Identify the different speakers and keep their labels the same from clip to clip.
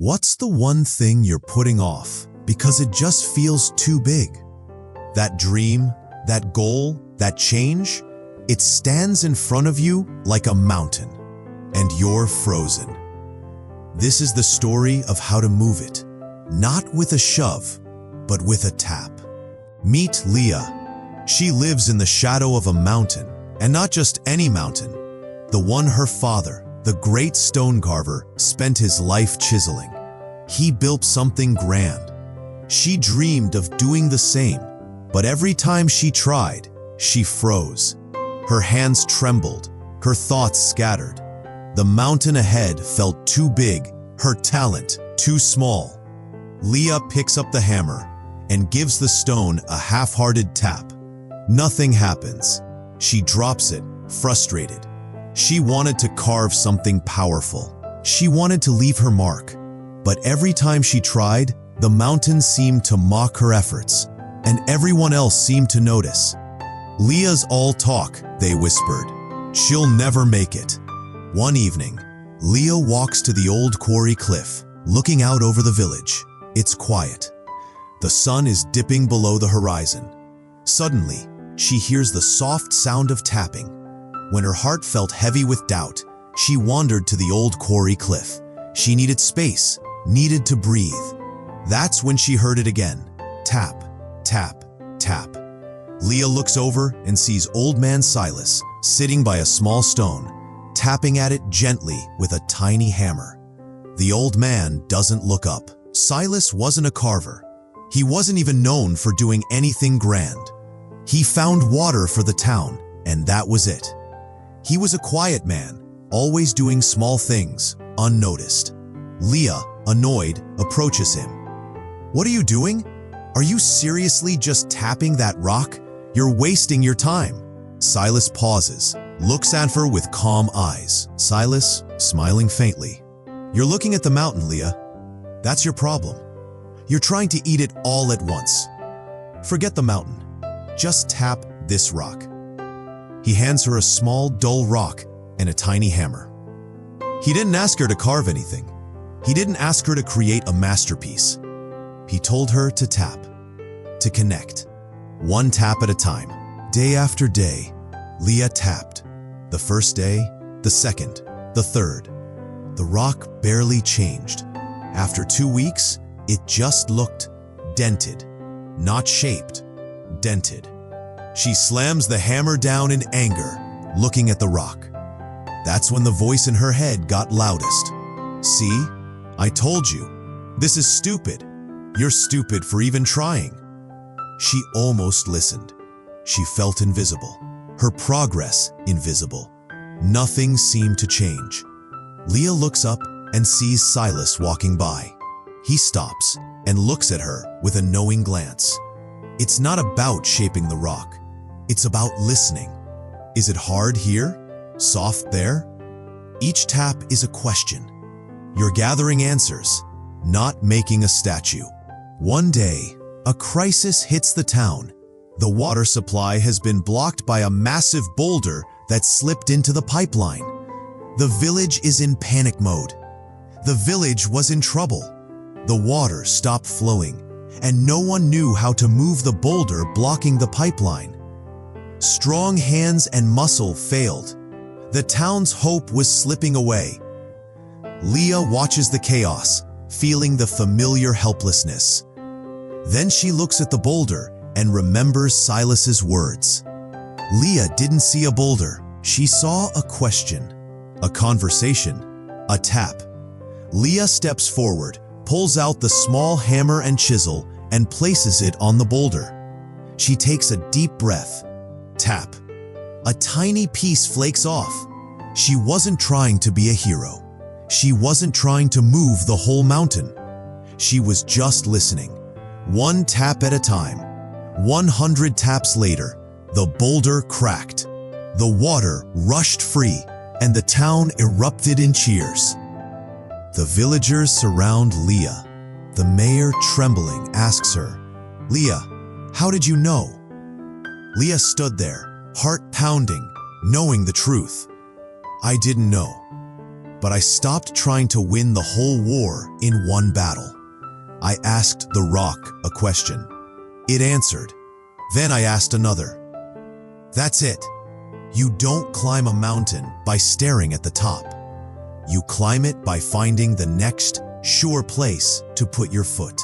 Speaker 1: What's the one thing you're putting off because it just feels too big? That dream, that goal, that change, it stands in front of you like a mountain, and you're frozen. This is the story of how to move it, not with a shove, but with a tap. Meet Leah. She lives in the shadow of a mountain, and not just any mountain, the one her father, the great stone carver, spent his life chiseling. He built something grand. She dreamed of doing the same, but every time she tried, she froze. Her hands trembled, her thoughts scattered. The mountain ahead felt too big, her talent too small. Leah picks up the hammer and gives the stone a half-hearted tap. Nothing happens. She drops it, frustrated. She wanted to carve something powerful. She wanted to leave her mark. But every time she tried, the mountain seemed to mock her efforts, and everyone else seemed to notice. "Leah's all talk," they whispered. "She'll never make it." One evening, Leah walks to the old quarry cliff, looking out over the village. It's quiet. The sun is dipping below the horizon. Suddenly, she hears the soft sound of tapping. When her heart felt heavy with doubt, she wandered to the old quarry cliff. She needed space, needed to breathe. That's when she heard it again. Tap, tap, tap. Leah looks over and sees old man Silas sitting by a small stone, tapping at it gently with a tiny hammer. The old man doesn't look up. Silas wasn't a carver. He wasn't even known for doing anything grand. He found water for the town, and that was it. He was a quiet man, always doing small things, unnoticed. Leah, annoyed, approaches him. "What are you doing? Are you seriously just tapping that rock? You're wasting your time." Silas pauses, looks at her with calm eyes. Silas, smiling faintly. "You're looking at the mountain, Leah. That's your problem. You're trying to eat it all at once. Forget the mountain. Just tap this rock." He hands her a small, dull rock and a tiny hammer. He didn't ask her to carve anything. He didn't ask her to create a masterpiece. He told her to tap, to connect, one tap at a time. Day after day, Leah tapped. The first day, the second, the third. The rock barely changed. After 2 weeks, it just looked dented, not shaped, dented. She slams the hammer down in anger, looking at the rock. That's when the voice in her head got loudest. "See? I told you. This is stupid. You're stupid for even trying." She almost listened. She felt invisible. Her progress invisible. Nothing seemed to change. Leah looks up and sees Silas walking by. He stops and looks at her with a knowing glance. It's not about shaping the rock. It's about listening. Is it hard here? Soft there? Each tap is a question. You're gathering answers, not making a statue. One day, a crisis hits the town. The water supply has been blocked by a massive boulder that slipped into the pipeline. The village is in panic mode. The village was in trouble. The water stopped flowing, and no one knew how to move the boulder blocking the pipeline. Strong hands and muscle failed. The town's hope was slipping away. Leah watches the chaos, feeling the familiar helplessness. Then she looks at the boulder and remembers Silas's words. Leah didn't see a boulder. She saw a question, a conversation, a tap. Leah steps forward, pulls out the small hammer and chisel, and places it on the boulder. She takes a deep breath. Tap. A tiny piece flakes off. She wasn't trying to be a hero. She wasn't trying to move the whole mountain. She was just listening. One tap at a time. 100 taps later, the boulder cracked. The water rushed free, and the town erupted in cheers. The villagers surround Leah. The mayor, trembling, asks her, "Leah, how did you know?" Leah stood there, heart pounding, knowing the truth. "I didn't know. But I stopped trying to win the whole war in one battle. I asked the rock a question. It answered. Then I asked another. That's it. You don't climb a mountain by staring at the top. You climb it by finding the next sure place to put your foot.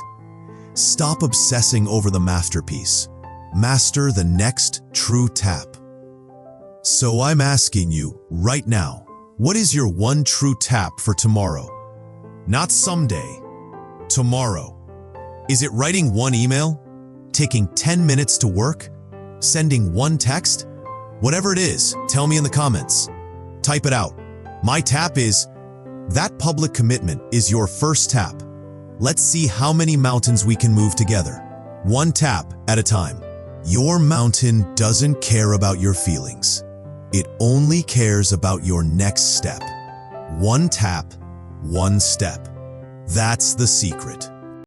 Speaker 1: Stop obsessing over the masterpiece. Master the next true tap. So I'm asking you right now, what is your one true tap for tomorrow? Not someday, tomorrow. Is it writing one email? Taking 10 minutes to work? Sending one text? Whatever it is, tell me in the comments. Type it out. My tap is, that public commitment is your first tap. Let's see how many mountains we can move together. One tap at a time. Your mountain doesn't care about your feelings. It only cares about your next step. One tap, one step. That's the secret.